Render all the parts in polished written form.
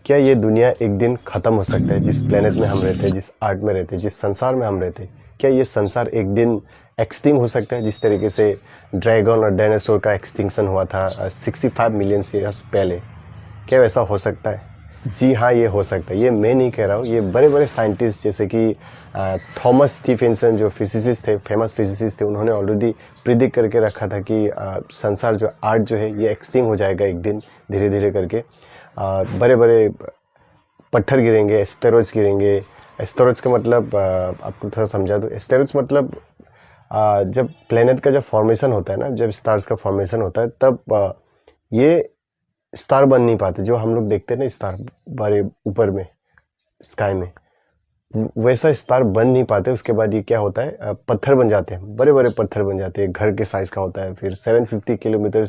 क्या ये दुनिया एक दिन ख़त्म हो सकता है? जिस प्लेनेट में हम रहते हैं, जिस आर्ट में रहते हैं, जिस संसार में हम रहते हैं, क्या ये संसार एक दिन एक्सटिंक्ट हो सकता है? जिस तरीके से ड्रैगन और डायनासोर का एक्सटिंक्शन हुआ था 65 मिलियन ईयर्स पहले, क्या वैसा हो सकता है? जी हाँ, ये हो सकता है। ये मैं नहीं कह रहा हूँ, ये बड़े बड़े साइंटिस्ट जैसे कि थॉमस स्टीफेंसन जो फिजिसिस्ट थे, फेमस फिजिसिस्ट थे, उन्होंने ऑलरेडी प्रिडिक्ट करके रखा था कि संसार जो आर्ट जो है ये एक्सटिंक्ट हो जाएगा एक दिन धीरे धीरे करके। बड़े बड़े पत्थर गिरेंगे, एस्टेरॉइड्स गिरेंगे। एस्टेरॉइड्स का मतलब आपको थोड़ा समझा दूँ। एस्टेरॉइड्स मतलब जब प्लेनेट का जब फॉर्मेशन होता है ना, जब स्टार्स का फॉर्मेशन होता है, तब ये स्टार बन नहीं पाते। जो हम लोग देखते हैं ना स्टार बड़े ऊपर में स्काई में, वैसा स्टार बन नहीं पाते। उसके बाद ये क्या होता है, पत्थर बन जाते हैं, बड़े बड़े पत्थर बन जाते हैं, घर के साइज़ का होता है। फिर 750 किलोमीटर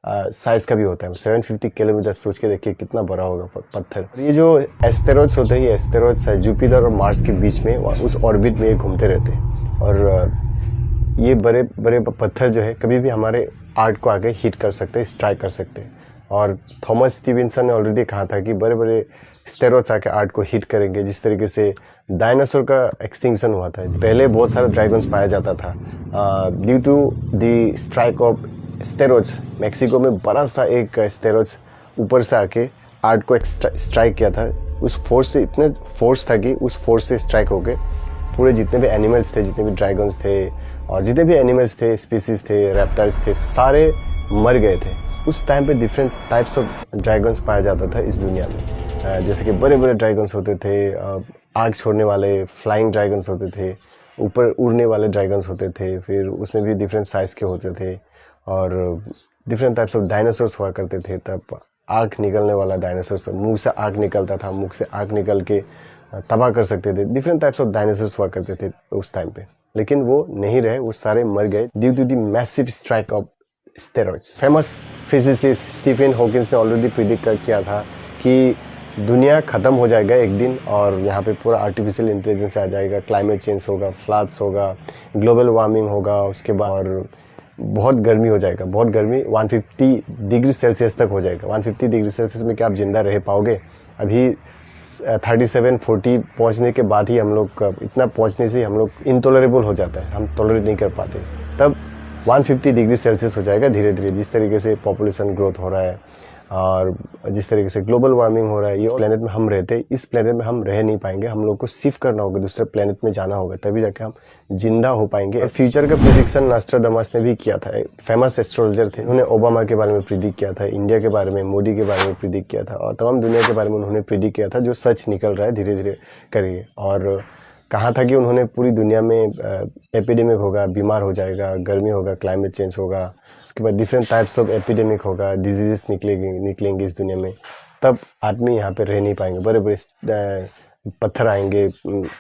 साइज़ का भी होता है। 750 किलोमीटर सोच के देखिए कितना बड़ा होगा पत्थर। ये जो एस्टेरॉइड्स होते हैं, ये एस्टेरॉइड्स जुपिटर और मार्स के बीच में उस ऑर्बिट में घूमते रहते हैं। और ये बड़े बड़े पत्थर जो है कभी भी हमारे आर्ट को आगे हिट कर सकते हैं, स्ट्राइक कर सकते हैं। और थॉमस स्टीफेंसन ने ऑलरेडी कहा था कि बड़े बड़े स्टेरॉइड्स आके आर्ट को हिट करेंगे। जिस तरीके से डायनासोर का एक्सटिंक्शन हुआ था, पहले बहुत सारे ड्रैगन्स पाया जाता था। Due to the strike of steroids, Mexico में बड़ा सा एक स्टेरॉइड्स ऊपर से आके आर्ट को स्ट्राइक किया था। उस फोर्स से इतने फोर्स था कि उस फोर्स से स्ट्राइक होके पूरे जितने भी एनिमल्स थे, जितने भी ड्रैगन्स थे और जितने भी एनिमल्स थे, स्पीसीज थे, रेप्टाइल्स थे, सारे मर गए थे। उस टाइम पे डिफरेंट टाइप्स ऑफ ड्रैगन्स पाया जाता था इस दुनिया में। जैसे कि बड़े बड़े ड्रैगन्स होते थे, आग छोड़ने वाले फ्लाइंग ड्रैगन्स होते थे, ऊपर उड़ने वाले ड्रैगन्स होते थे, फिर उसमें भी डिफरेंट साइज़ के होते थे। और डिफरेंट टाइप्स ऑफ डायनासोर्स हुआ करते थे। तब आग निकलने वाला डायनासोर्स, मुंह से आग निकलता था, मुख से आग निकल के तबाह कर सकते थे। डिफरेंट टाइप्स ऑफ डायनासोर्स हुआ करते थे उस टाइम पे, लेकिन वो नहीं रहे, वो सारे मर गए due to the massive strike of steroids. Famous physicist Stephen Hawkins ने ऑलरेडी प्रिडिक्ट किया था कि दुनिया ख़त्म हो जाएगा एक दिन और यहाँ पे पूरा आर्टिफिशियल इंटेलिजेंस आ जाएगा, क्लाइमेट चेंज होगा, फ्लड्स होगा, ग्लोबल वार्मिंग होगा, उसके बाद और बहुत गर्मी हो जाएगा। बहुत गर्मी 150 डिग्री सेल्सियस तक हो जाएगा। 150 डिग्री सेल्सियस में क्या आप जिंदा रह पाओगे? अभी 37-40 पहुँचने के बाद ही हम लोग, इतना पहुँचने से हम लोग इनटॉलरेबल हो जाता है, हम टॉलरेट नहीं कर पाते। तब 150 डिग्री सेल्सियस हो जाएगा धीरे धीरे। जिस तरीके से पॉपुलेशन ग्रोथ हो रहा है और जिस तरीके से ग्लोबल वार्मिंग हो रहा है, ये प्लेनेट में हम रहते हैं, इस प्लेनेट में हम रह नहीं पाएंगे। हम लोग को शिफ्ट करना होगा, दूसरे प्लेनेट में जाना होगा, तभी जाके हम जिंदा हो पाएंगे। और फ्यूचर का प्रेडिक्शन नॉस्ट्राडामस ने भी किया था। फेमस एस्ट्रोलॉजर थे, उन्होंने ओबामा के बारे में प्रिडिक्ट किया था, इंडिया के बारे में, मोदी के बारे में प्रिडिक्ट किया था और तमाम दुनिया के बारे में उन्होंने प्रिडिक्ट किया था, जो सच निकल रहा है धीरे धीरे करिए। और कहा था कि उन्होंने पूरी दुनिया में एपिडेमिक होगा, बीमार हो जाएगा, गर्मी होगा, क्लाइमेट चेंज होगा, उसके बाद डिफरेंट टाइप्स ऑफ एपिडेमिक होगा, डिजीजेस निकलेंगे इस दुनिया में। तब आदमी यहाँ पे रह नहीं पाएंगे, बड़े बड़े पत्थर आएंगे,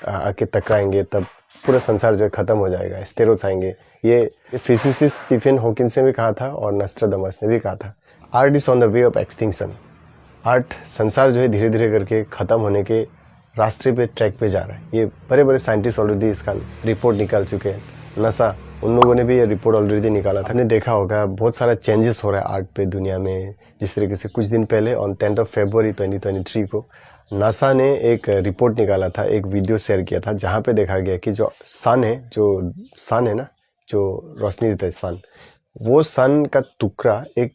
आके टकराएंगे, तब पूरा संसार जो है ख़त्म हो जाएगा, स्टेरॉइड्स आएंगे। ये फिजिसिस्ट स्टीफन हॉकिंस ने भी कहा था और नॉस्ट्राडामस ने भी कहा था। Art is on the way of extinction. Art, संसार जो है धीरे धीरे करके ख़त्म होने के रास्ते पे, ट्रैक पे जा रहा है। ये बड़े बड़े साइंटिस्ट ऑलरेडी इसका रिपोर्ट निकाल चुके हैं। नासा, उन लोगों ने भी ये रिपोर्ट ऑलरेडी निकाला था। आपने देखा होगा बहुत सारा चेंजेस हो रहा है आर्ट पे दुनिया में। जिस तरीके से कुछ दिन पहले ऑन 10 फरवरी 2023 को नासा ने एक रिपोर्ट निकाला था, एक वीडियो शेयर किया था, जहाँ पे देखा गया कि जो सन है ना, जो रोशनी देता है सन, वो सन का एक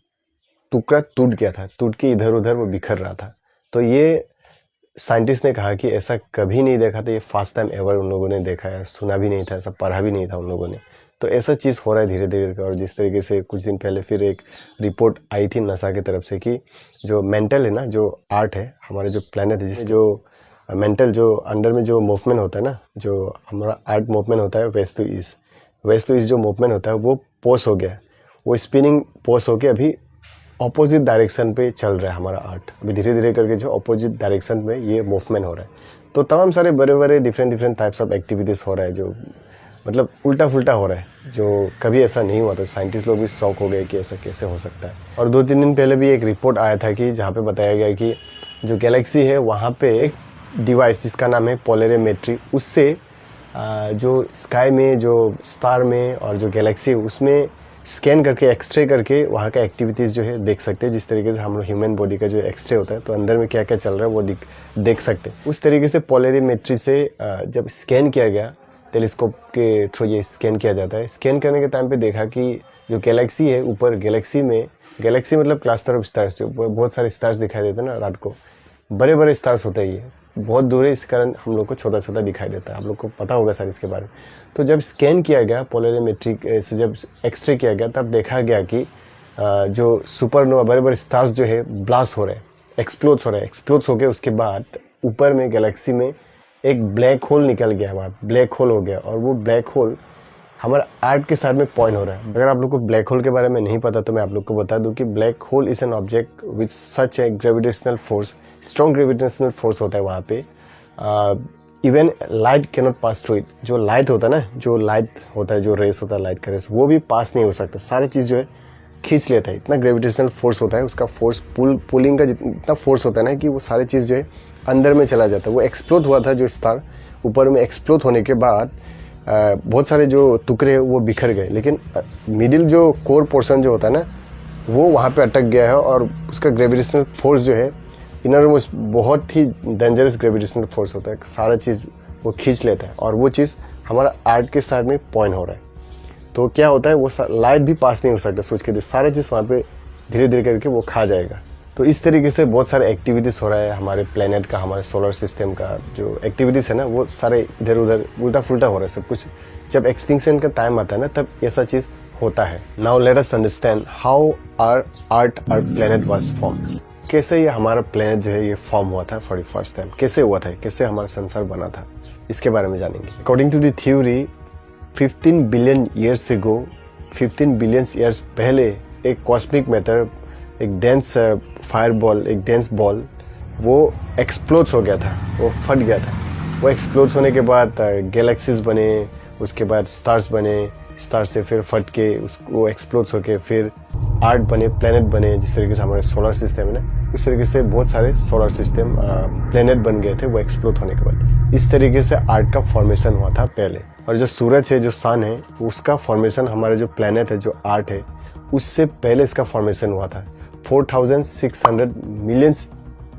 टुकड़ा टूट गया था, टूट के इधर उधर वो बिखर रहा था। तो ये साइंटिस्ट ने कहा कि ऐसा कभी नहीं देखा था, ये फर्स्ट टाइम एवर उन लोगों ने देखा है, सुना भी नहीं था, ऐसा पढ़ा भी नहीं था उन लोगों ने। तो ऐसा चीज़ हो रहा है धीरे धीरे। और जिस तरीके से कुछ दिन पहले फिर एक रिपोर्ट आई थी नासा की तरफ से कि जो मेंटल है ना, जो आर्ट है, हमारे जो प्लेनेट है, जिसमें जो मेंटल जो अंदर में जो मूवमेंट होता है ना, जो हमारा आर्ट मूवमेंट होता है वेस्ट टू ईस्ट जो मूवमेंट होता है, वो पोस्ट हो गया, वो स्पिनिंग पोस्ट होके अभी ऑपोजिट डायरेक्शन पे चल रहा है हमारा आर्ट। अभी धीरे धीरे करके जो ऑपोजिट डायरेक्शन में ये मूवमेंट हो रहा है। तो तमाम सारे बड़े बड़े डिफरेंट टाइप्स ऑफ एक्टिविटीज़ हो रहा है, जो मतलब उल्टा फुल्टा हो रहा है, जो कभी ऐसा नहीं हुआ था। साइंटिस्ट लोग भी शौक हो गए कि ऐसा कैसे हो सकता है। और 2-3 दिन पहले भी एक रिपोर्ट आया था कि जहाँ पे बताया गया कि जो गैलेक्सी है वहाँ पे एक डिवाइस जिसका नाम है पोलरिमेट्री, उससे जो स्काई में, जो स्टार में और जो गैलेक्सी है उसमें स्कैन करके एक्सरे करके वहाँ का एक्टिविटीज़ जो है देख सकते हैं। जिस तरीके से हम लोग ह्यूमन बॉडी का जो एक्सरे होता है तो अंदर में क्या क्या चल रहा है वो देख सकते हैं। उस तरीके से पोलरीमेट्री से जब स्कैन किया गया, टेलीस्कोप के थ्रू ये स्कैन किया जाता है। स्कैन करने के टाइम पे देखा कि जो गैलेक्सी है ऊपर, गैलेक्सी मतलब क्लस्टर ऑफ स्टार्स, जो बहुत सारे स्टार्स दिखाई देते हैं ना रात को, बड़े बड़े स्टार्स होते हैं। ये बहुत दूर है, इस कारण हम लोग को छोटा छोटा दिखाई देता है। आप लोग को पता होगा सर इसके बारे में। तो जब स्कैन किया गया पोलरीमेट्रिक से, जब एक्सरे किया गया, तब देखा गया कि जो सुपरनोवा बड़े बड़े स्टार्स जो है ब्लास्ट हो रहे हैं, एक्सप्लोड हो रहे हैं। एक्सप्लोड हो गए उसके बाद ऊपर में गैलेक्सी में एक ब्लैक होल निकल गया, वहाँ ब्लैक होल हो गया। और वो ब्लैक होल हमारा आर्ट के साथ में पॉइंट हो रहा है। अगर आप लोग को ब्लैक होल के बारे में नहीं पता तो मैं आप लोग को बता दूं कि black hole is an object which such A gravitational force, strong gravitational force होता है वहाँ पे। Even light can not pass through it. जो लाइट होता है ना, जो लाइट होता है, जो रेस होता है, लाइट का रेस, वो भी पास नहीं हो सकता। सारी चीज़ जो है खींच लेता है। इतना ग्रेविटेशनल फोर्स होता है, उसका फोर्स पुलिंग का जितना फोर्स होता है ना कि वो सारी चीज़ जो है अंदर में चला जाता है। वो एक्सप्लोड हुआ था जो स्टार ऊपर में, एक्सप्लोड होने के बाद बहुत सारे जो टुकड़े हैं वो बिखर गए, लेकिन मिडिल जो कोर पोर्शन जो होता है ना वो वहाँ पे अटक गया है। और उसका ग्रेविटेशनल फोर्स जो है इनरमोस्ट, बहुत ही डेंजरस ग्रेविटेशनल फोर्स होता है। सारा चीज़ वो खींच लेता है और वो चीज़ हमारा आर्ट के साइड में पॉइंट हो रहा है। तो क्या होता है, वो लाइट भी पास नहीं हो सकता सोच के, सारा चीज़ वहाँ पे धीरे धीरे करके वो खा जाएगा। तो इस तरीके से बहुत सारे एक्टिविटीज़ हो रहा है हमारे प्लेनेट का, हमारे सोलर सिस्टम का जो एक्टिविटीज़ है ना वो सारे इधर उधर उल्टा फुल्टा हो रहा है सब कुछ। जब एक्सटिंक्शन का टाइम आता है ना तब ऐसा चीज़ होता है। Now let us understand how our planet was form. कैसे ये हमारा प्लेनेट जो है ये फॉर्म हुआ था फॉर द फर्स्ट टाइम, कैसे हुआ था, कैसे हमारा संसार बना था, इसके बारे में जानेंगे। According to the theory 15 billion years ago, 15 billion years पहले एक कॉस्मिक मैटर, एक डेंस फायरबॉल, एक डेंस बॉल, वो एक्सप्लोड हो गया था, वो फट गया था। वो एक्सप्लोड होने के बाद गैलेक्सीज बने, उसके बाद स्टार्स बने, स्टार से फिर फट के वो एक्सप्लोड होके फिर आर्ट बने, प्लेनेट बने। जिस तरीके से हमारे सोलर सिस्टम है ना, उस तरीके से बहुत सारे सोलर सिस्टम प्लेनेट बन गए थे वो एक्सप्लोड होने के बाद। इस तरीके से आर्ट का फॉर्मेशन हुआ था पहले। और जो सूरज है, जो सन है, उसका फॉर्मेशन, हमारे जो प्लेनेट है, जो आर्ट है, उससे पहले इसका फॉर्मेशन हुआ था 4600 मिलियन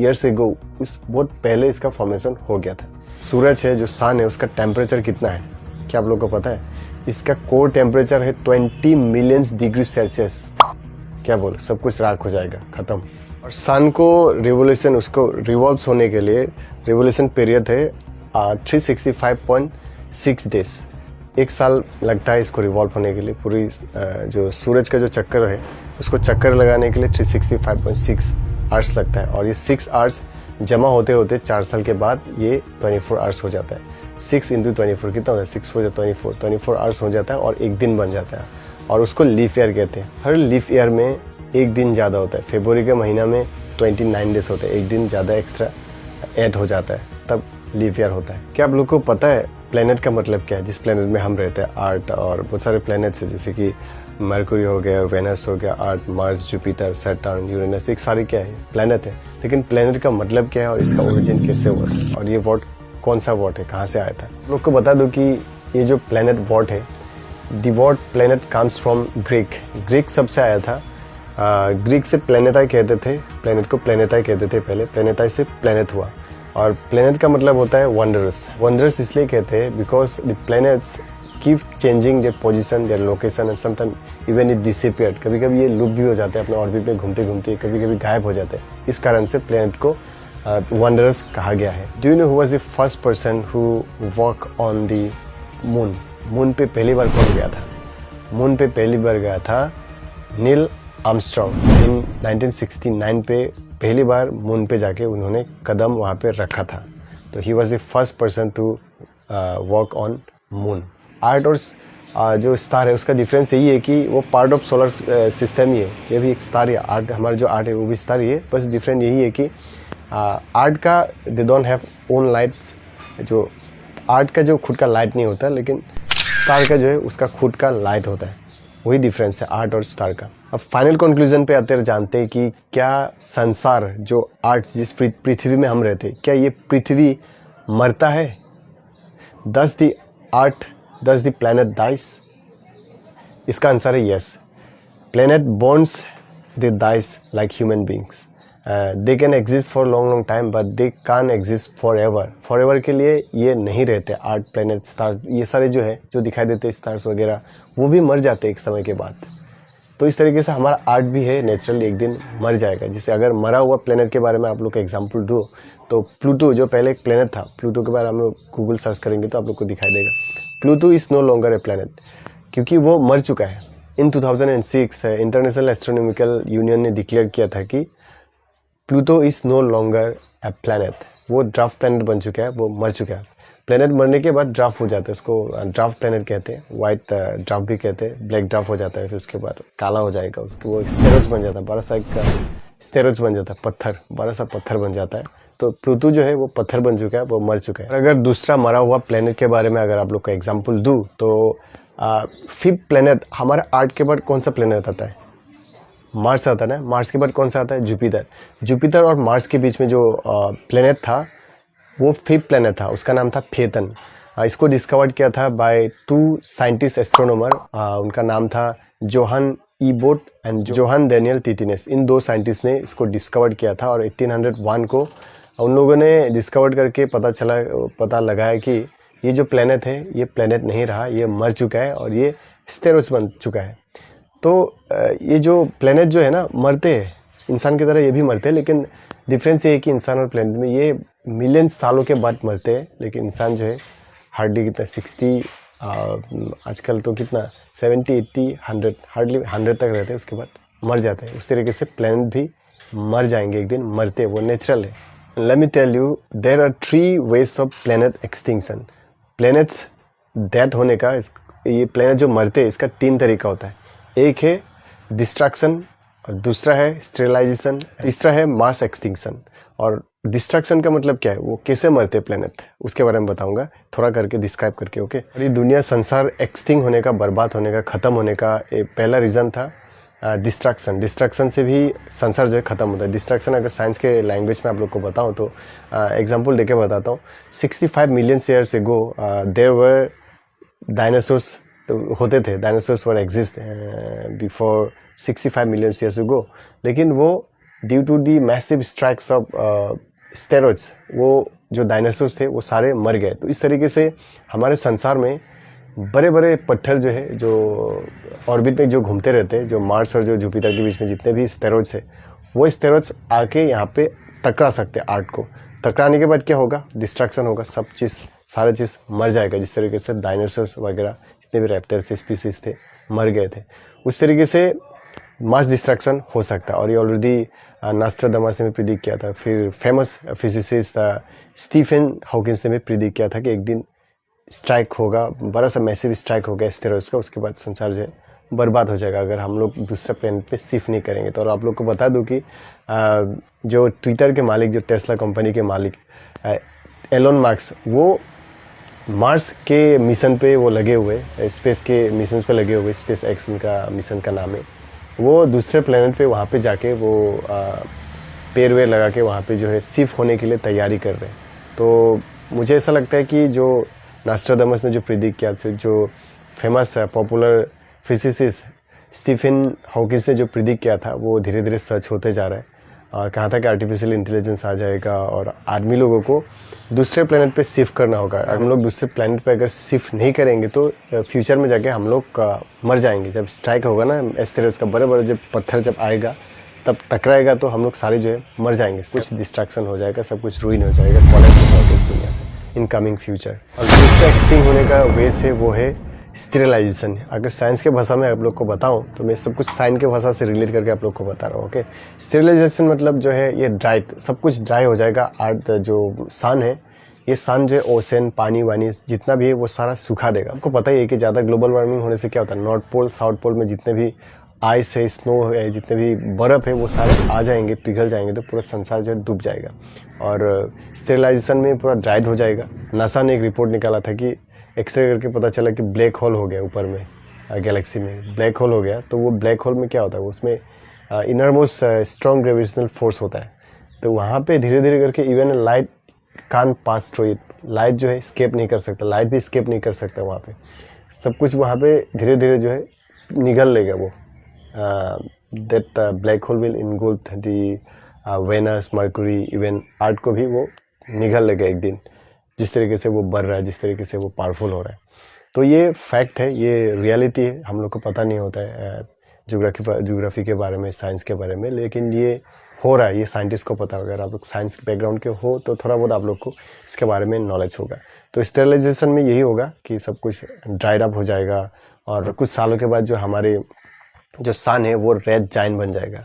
ईयर्स एगो। उस बहुत पहले इसका फॉर्मेशन हो गया था। सूरज है, जो सन है, उसका टेम्परेचर कितना है क्या आप लोग को पता है? इसका कोर टेम्परेचर है 20 मिलियन डिग्री सेल्सियस। क्या बोल, सब कुछ राख हो जाएगा, खत्म। और सन को रिवोल्यूशन, उसको रिवॉल्व होने के लिए रिवोल्यूशन पीरियड है 365.6 डेज। एक साल लगता है इसको रिवॉल्व होने के लिए। पूरी जो सूरज का जो चक्कर है उसको चक्कर लगाने के लिए 365.6 आवर्स लगता है। और ये 6 आवर्स जमा होते होते 4 साल के बाद ये 24 आवर्स हो जाता है। 6 × 24 कितना होता है? 6 4 24 आवर्स हो जाता है और एक दिन बन जाता है। और उसको लीफ ईयर कहते हैं। हर लीफ ईयर में एक दिन ज़्यादा होता है। फरवरी के महीना में 29 डेज होते हैं, एक दिन ज़्यादा एक्स्ट्रा ऐड हो जाता है, तब लीफ ईयर होता है। क्या आप लोग को पता है प्लेनेट का मतलब क्या है? जिस प्लेनेट में हम रहते हैं, अर्थ, और बहुत सारे प्लेनेट्स हैं जैसे कि मरकुरी हो गया, वेनस हो गया, अर्थ, मार्स, जुपिटर, सैटर्न, यूरेनस, एक सारे क्या है प्लेनेट है। लेकिन प्लेनेट का मतलब क्या है और इसका ओरिजिन कैसे हुआ था, और ये वर्ड कौन सा वर्ड है, कहाँ से आया था? आप लोग को बता दूं कि ये जो प्लेनेट वर्ड है, the word planet comes from Greek शब्द से आया था। ग्रीक से प्लेनेटाई कहते थे, प्लेनेट को प्लेनेटाई कहते थे पहले, प्लेनेटाई से प्लेनेट हुआ। और प्लेनेट का मतलब होता है वंडरस इसलिए कहते हैं because the planets keep changing their position, their location, and sometime even it disappeared. कभी कभी ये लुप्त भी हो जाते हैं अपने ऑर्बिट में घूमते घूमते, कभी कभी गायब हो जाते हैं। इस कारण से प्लेनेट को वंडरस कहा गया है। Do you know who was the first person who walk on the moon? Moon पे पहली बार कौन गया था? मून पे पहली बार गया था नील आर्मस्ट्रॉन्ग। इन 1969 पे पहली बार मून पे जाके उन्होंने कदम वहाँ पे रखा था। तो he was the first person to walk on moon. आर्ट और जो स्टार है उसका डिफरेंस यही है कि वो पार्ट ऑफ सोलर सिस्टम ही है, ये भी एक स्टार है। आर्ट, हमारा जो आर्ट है वो भी स्टार ही है, बस डिफरेंट यही है कि आर्ट का they don't have own lights. जो आर्ट का जो खुद का लाइट नहीं होता, लेकिन स्टार का जो है उसका खुद का लाइट होता है। वही डिफरेंस है आर्ट और स्टार का। अब फाइनल कंक्लूजन पे आते जानते हैं कि क्या संसार, जो आर्ट, जिस पृथ्वी में हम रहते हैं, क्या ये पृथ्वी मरता है? Does the planet dies? इसका आंसर है yes. planet bonds, they dies like human beings. They can exist for long time but they can't exist forever के लिए ये नहीं रहते. आर्ट, प्लेनेट, स्टार्स, ये सारे जो है जो दिखाई देते स्टार्स वगैरह, वो भी मर जाते एक समय के बाद. तो इस तरीके से हमारा आर्ट भी है नेचुरली एक दिन मर जाएगा. जैसे अगर मरा हुआ प्लेनेट के बारे में आप लोग का एग्जांपल दूँ तो प्लूटो जो पहले एक प्लेनेट था, प्लूटो के बारे में हम लोग गूगल सर्च करेंगे तो आप लोग को दिखाई देगा. Pluto is no longer a planet क्योंकि वो मर चुका है. इन 2006 इंटरनेशनल एस्ट्रोनॉमिकल यूनियन ने डिक्लेयर किया था कि Pluto is no longer a planet. वो ड्राफ्ट प्लेनेट बन चुका है, वो मर चुका है. प्लेनेट मरने के बाद ड्राफ्ट हो जाता है, उसको ड्राफ्ट प्लेनेट कहते हैं. वाइट ड्राफ्ट भी कहते हैं. ब्लैक ड्राफ्ट हो जाता है, फिर उसके बाद काला हो जाएगा. उसके वो स्टेरोइड्स बन जाता है, बड़ा सा एक स्टेरोइड्स बन जाता है, पत्थर, बड़ा सा पत्थर बन जाता है. तो प्लूटो जो है वो पत्थर बन चुका है, वो मर चुका है. अगर दूसरा मरा हुआ प्लेनेट के बारे में अगर आप लोग का एग्जाम्पल दूँ तो फिफ्थ प्लेनेट हमारे आर्ट के बाद कौन सा प्लेनेट आता है? मार्स आता है ना. मार्स के बाद कौन सा आता है? जुपिटर. जुपिटर और मार्स के बीच में जो प्लेनेट था वो फिफ्थ प्लेनेट था, उसका नाम था फेतन. इसको डिस्कवर किया था बाय 2 साइंटिस्ट एस्ट्रोनॉमर. उनका नाम था जोहान ईबोट एंड जोहान डेनियल टिटिनेस. इन 2 साइंटिस्ट ने इसको डिस्कवर किया था और 1801 को उन लोगों ने डिस्कवर करके पता लगाया कि ये जो प्लेनेट है ये प्लेनेट नहीं रहा, ये मर चुका है और ये स्टेरोइड्स बन चुका है. तो ये जो प्लेनेट जो है ना मरते हैं, इंसान की तरह ये भी मरते हैं, लेकिन डिफरेंस ये है कि इंसान और प्लेनेट में ये मिलियन सालों के बाद मरते हैं, लेकिन इंसान जो है हार्डली कितना 60 आजकल तो कितना 70, 80, 100 हार्डली 100 तक रहते हैं, उसके बाद मर जाते हैं. उस तरीके से प्लेनेट भी मर जाएंगे एक दिन, मरते, वो नेचुरल है. Let me tell you there are 3 ways of planet extinction. Planets death होने का, ये प्लेनेट जो मरते हैं इसका 3 तरीका होता है. एक है डिस्ट्रक्शन, दूसरा है स्टेरिलाइजेशन, तीसरा है मास एक्सटिंक्शन. और डिस्ट्रक्शन का मतलब क्या है, वो कैसे मरते प्लेनेट, उसके बारे में बताऊंगा थोड़ा करके डिस्क्राइब करके. ओके. और ये दुनिया, संसार एक्सटिंग होने का, बर्बाद होने का, ख़त्म होने का पहला रीज़न था डिस्ट्रक्शन. डिस्ट्रक्शन से भी संसार जो है ख़त्म होता है. डिस्ट्रक्शन अगर साइंस के लैंग्वेज में आप लोग को बताऊँ तो एग्जाम्पल देके बताता हूँ. 65 million years ago there were dinosaurs होते थे. Dinosaurs were exist before 65 million years ago. लेकिन वो due to the massive strikes of steroids, वो जो डायनासोर्स थे वो सारे मर गए. तो इस तरीके से हमारे संसार में बड़े बड़े पत्थर जो है, जो ऑर्बिट में जो घूमते रहते हैं, जो मार्स और जो जुपिटर के बीच में जितने भी स्टेरॉइड्स है, वो स्टेरॉइड्स आके यहाँ पे टकरा सकते हैं आर्ट को. टकराने के बाद क्या होगा? डिस्ट्रक्शन होगा. सब चीज़, सारा चीज़ मर जाएगा. जिस तरीके से डायनासोर्स वगैरह जितने भी रेप्टाइल्स स्पीसीज थे मर गए थे, उस तरीके से मास डिस्ट्रक्शन हो सकता है. और ये ऑलरेडी नास्ट्राडामस ने भी प्रिडिक्ट किया था. फिर फेमस फिजिसिस्ट स्टीफन हॉकिंस ने भी प्रिडिक्ट किया था कि एक दिन स्ट्राइक होगा, बड़ा सा मैसिव स्ट्राइक होगा एस्टेरॉइड्स का. उसके बाद संसार जो है बर्बाद हो जाएगा अगर हम लोग दूसरे प्लेनेट पे शिफ्ट नहीं करेंगे. तो और आप लोग को बता दूं कि जो ट्विटर के मालिक, जो टेस्ला कंपनी के मालिक एलोन मार्क्स, वो मार्स के मिशन पे वो लगे हुए, स्पेस के मिशन पे लगे हुए. स्पेस एक्स उनका मिशन का नाम है. वो दूसरे प्लेनेट पे वहाँ पे जाके वो पेड़ वेड़ लगा के वहाँ पे जो है शिफ्ट होने के लिए तैयारी कर रहे हैं. तो मुझे ऐसा लगता है कि जो नास्ट्राडामस ने जो प्रिडिक्ट किया था, जो famous popular physicist Stephen Hawkins ने जो प्रिडिक्ट किया था, वो धीरे धीरे सच होते जा रहा है. और कहा था कि आर्टिफिशियल इंटेलिजेंस आ जाएगा और आदमी लोगों को दूसरे प्लेनेट पे शिफ्ट करना होगा. हम लोग दूसरे प्लेनेट पे अगर शिफ्ट नहीं करेंगे तो फ्यूचर में जाके हम लोग मर जाएंगे. जब स्ट्राइक होगा ना एस्टेरॉइड्स का, बड़े बड़े जब पत्थर जब आएगा तब टकराएगा तो हम लोग सारे जो है मर जाएंगे. कुछ डिस्ट्रक्शन हो जाएगा, सब कुछ रुइन हो जाएगा, कॉलेज हो जाएगा इस दुनिया से इन कमिंग फ्यूचर. और दूसरा एक्सटिंग होने का वेस है वो है स्टेरिलाइजेशन. अगर साइंस के भाषा में आप लोग को बताऊं तो मैं सब कुछ साइंस के भाषा से रिलेट करके आप लोग को बता रहा हूँ. ओके. स्टेरिलाइजेशन मतलब जो है ये ड्राई, सब कुछ ड्राई हो जाएगा. अर्थ जो सन है, ये सन जो है ओशन, पानी वानी जितना भी है वो सारा सूखा देगा. आपको पता ही है कि ज़्यादा ग्लोबल वार्मिंग होने से क्या होता है, नॉर्थ पोल साउथ पोल में जितने भी आइस है, स्नो है, जितने भी बर्फ़ है, वो सारे आ जाएंगे, पिघल जाएंगे, तो पूरा संसार जो है डूब जाएगा. और स्टेरिलाइजेशन में पूरा ड्राइड हो जाएगा. नासा ने एक रिपोर्ट निकाला था कि एक्सरे करके पता चला कि ब्लैक होल हो गया ऊपर में, गैलेक्सी में ब्लैक होल हो गया. तो वो ब्लैक होल में क्या होता है, उसमें इनरमोस्ट स्ट्रॉन्ग ग्रेविटेशनल फोर्स होता है. तो वहाँ पे धीरे धीरे करके even light can pass through it, light जो है स्केप नहीं कर सकता, लाइट भी स्केप नहीं कर सकता. वहाँ पे सब कुछ वहाँ पे धीरे धीरे जो है निगल लेगा वो. That black hole will engulf the Venus, Mercury, even earth को भी वो निगल लेगा एक दिन, जिस तरीके से वो बढ़ रहा है, जिस तरीके से वो पावरफुल हो रहा है। तो ये फैक्ट है, ये रियलिटी है, हम लोग को पता नहीं होता है ज्योग्राफी के बारे में, साइंस के बारे में, लेकिन ये हो रहा है, ये साइंटिस्ट को पता होगा। अगर आप लोग साइंस बैकग्राउंड के हो तो थोड़ा बहुत आप लोग को इसके बारे में नॉलेज होगा। तो स्टेरिलाइजेशन में यही होगा कि सब कुछ ड्राइड अप हो जाएगा और कुछ सालों के बाद जो हमारे जो सन है वो रेड जाइंट बन जाएगा,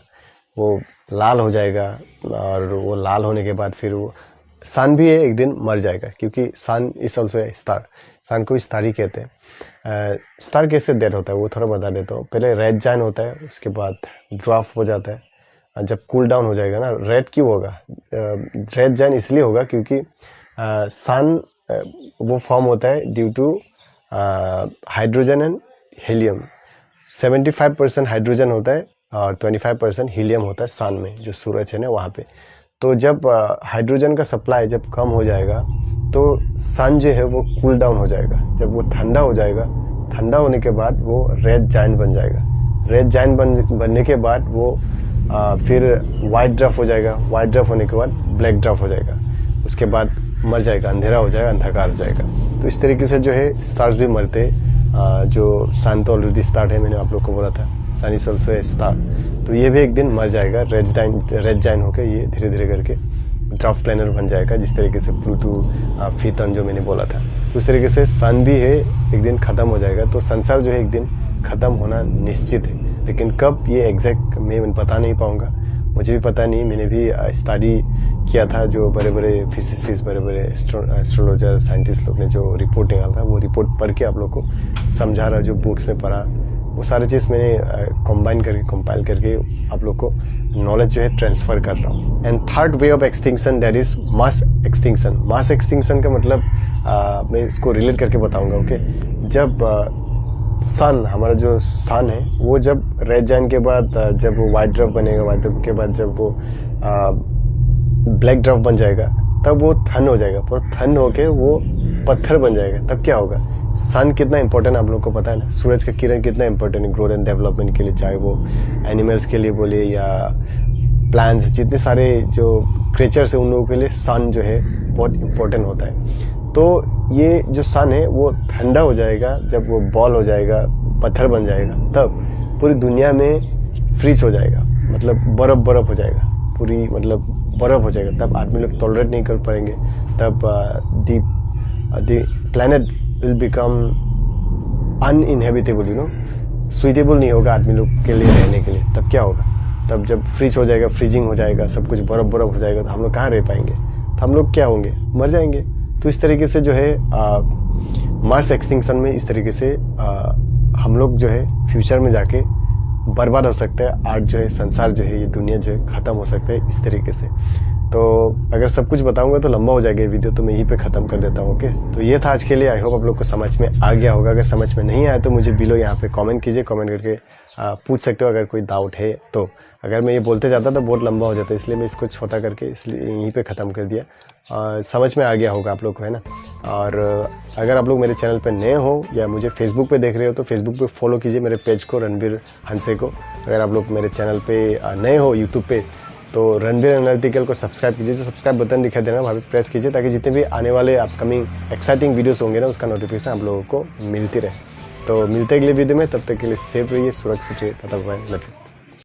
वो लाल हो जाएगा, और वो लाल होने के बाद फिर वो सन भी है एक दिन मर जाएगा, क्योंकि सन इज ऑल्सो ए स्टार, सन को स्टार ही कहते हैं। स्टार कैसे डेड होता है वो थोड़ा बता देता हूँ। पहले रेड जाइंट होता है, उसके बाद ड्वार्फ हो जाता है। जब कूल डाउन हो जाएगा ना, रेड क्यों होगा? रेड जाइंट इसलिए होगा क्योंकि सन वो फॉर्म होता है due to hydrogen and helium. 75% hydrogen होता है और 25% हीलियम होता है सन में, जो सूरज है ना वहाँ पे। तो जब हाइड्रोजन का सप्लाई जब कम हो जाएगा तो सन जो है वो कूल डाउन हो जाएगा। जब वो ठंडा हो जाएगा, ठंडा होने के बाद वो रेड जाइंट बन जाएगा। रेड जाइंट बनने के बाद वो फिर वाइट ड्वार्फ हो जाएगा। वाइट ड्वार्फ होने के बाद ब्लैक ड्वार्फ हो जाएगा, उसके बाद मर जाएगा, अंधेरा हो जाएगा, अंधकार हो जाएगा। तो इस तरीके से जो है स्टार्स भी मरते हैं। जो सन तो ऑलरेडी स्टार्ट है, मैंने आप लोग को बोला था, सन इज ऑल्सो ए स्टार। तो ये भी एक दिन मर जाएगा, रेड जाइंट होकर ये धीरे धीरे करके ड्वार्फ प्लैनेट बन जाएगा, जिस तरीके से प्लूटो, फीथन जो मैंने बोला था। उस तरीके से सन भी है एक दिन ख़त्म हो जाएगा। तो संसार जो है एक दिन ख़त्म होना निश्चित है, लेकिन कब ये एग्जैक्ट मैं बता नहीं पाऊँगा, मुझे भी पता नहीं। मैंने भी स्टडी किया था, जो बड़े बड़े फिजिसिस्ट, बड़े बड़े एस्ट्रोलॉजर, साइंटिस्ट लोग ने जो रिपोर्ट निकाला था, वो रिपोर्ट पढ़ के आप लोग को समझा रहा, जो बुक्स में पढ़ा वो सारी चीज़ मैंने कंपाइल करके आप लोग को नॉलेज जो है ट्रांसफ़र कर रहा हूँ। And third way of extinction that is mass extinction. Mass extinction का मतलब मैं इसको रिलेट करके बताऊँगा। ओके, जब सन, हमारा जो सन है वो जब रेड जाइंट के बाद जब वो वाइट ड्वार्फ बनेगा, वाइट ड्वार्फ के बाद जब वो ब्लैक ड्वार्फ बन जाएगा, तब वो ठंड हो जाएगा, पर ठंड होके वो पत्थर बन जाएगा। तब क्या होगा? सन कितना इंपॉर्टेंट आप लोगों को पता है ना, सूरज का किरण कितना इंपॉर्टेंट है ग्रोथ एंड डेवलपमेंट के लिए, चाहे वो एनिमल्स के लिए बोले या प्लांट्स, जितने सारे जो क्रिएचर्स है उन लोगों के लिए सन जो है बहुत इंपॉर्टेंट होता है। तो ये जो सन है वो ठंडा हो जाएगा, जब वो बॉल हो जाएगा, पत्थर बन जाएगा, तब पूरी दुनिया में फ्रीज हो जाएगा, मतलब बर्फ हो जाएगा, पूरी मतलब बर्फ हो जाएगा। तब आदमी लोग टॉलरेट नहीं कर पाएंगे, तब the planet will become uninhabitable, suitable नहीं होगा आदमी लोग के लिए रहने के लिए। तब क्या होगा? तब जब फ्रीज हो जाएगा, फ्रीजिंग हो जाएगा, सब कुछ बर्फ हो जाएगा, तो हम लोग कहाँ रह पाएंगे? तो हम लोग क्या होंगे? मर जाएंगे। तो इस तरीके से जो है मास एक्सटिंक्शन में इस तरीके से हम लोग जो है फ्यूचर में जाके बर्बाद हो सकता है। आर्ट जो है, संसार जो है, ये दुनिया जो है ख़त्म हो सकता है इस तरीके से। तो अगर सब कुछ बताऊंगा तो लंबा हो जाएगा ये वीडियो, तो मैं यहीं पे ख़त्म कर देता हूँ। ओके, तो ये था आज के लिए। आई होप आप लोग को समझ में आ गया होगा। अगर समझ में नहीं आया तो मुझे बिलो यहाँ पे कमेंट कीजिए, कमेंट करके पूछ सकते हो अगर कोई डाउट है तो। अगर मैं ये बोलते जाता तो बहुत लंबा हो जाता, इसलिए मैं इसको छोटा करके इसलिए यहीं पे ख़त्म कर दिया। समझ में आ गया होगा आप लोग को, है ना। और अगर आप लोग मेरे चैनल पे नए हो या मुझे फेसबुक पे देख रहे हो तो फेसबुक पे फॉलो कीजिए मेरे पेज को, रणबीर हंसे को। अगर आप लोग मेरे चैनल पे नए हो यूट्यूब पे तो रणबीर एनालिटिकल को सब्सक्राइब कीजिए। जो सब्सक्राइब बटन दिखाई दे रहा है वहाँ पे प्रेस कीजिए, ताकि जितने भी आने वाले अपकमिंग एक्साइटिंग वीडियोस होंगे ना, उसका नोटिफिकेशन आप लोगों को मिलती रहे। तो मिलते अगले वीडियो में, तब तक के लिए सेफ रहिए, सुरक्षित रहिए। तब तक बाय, लव यू।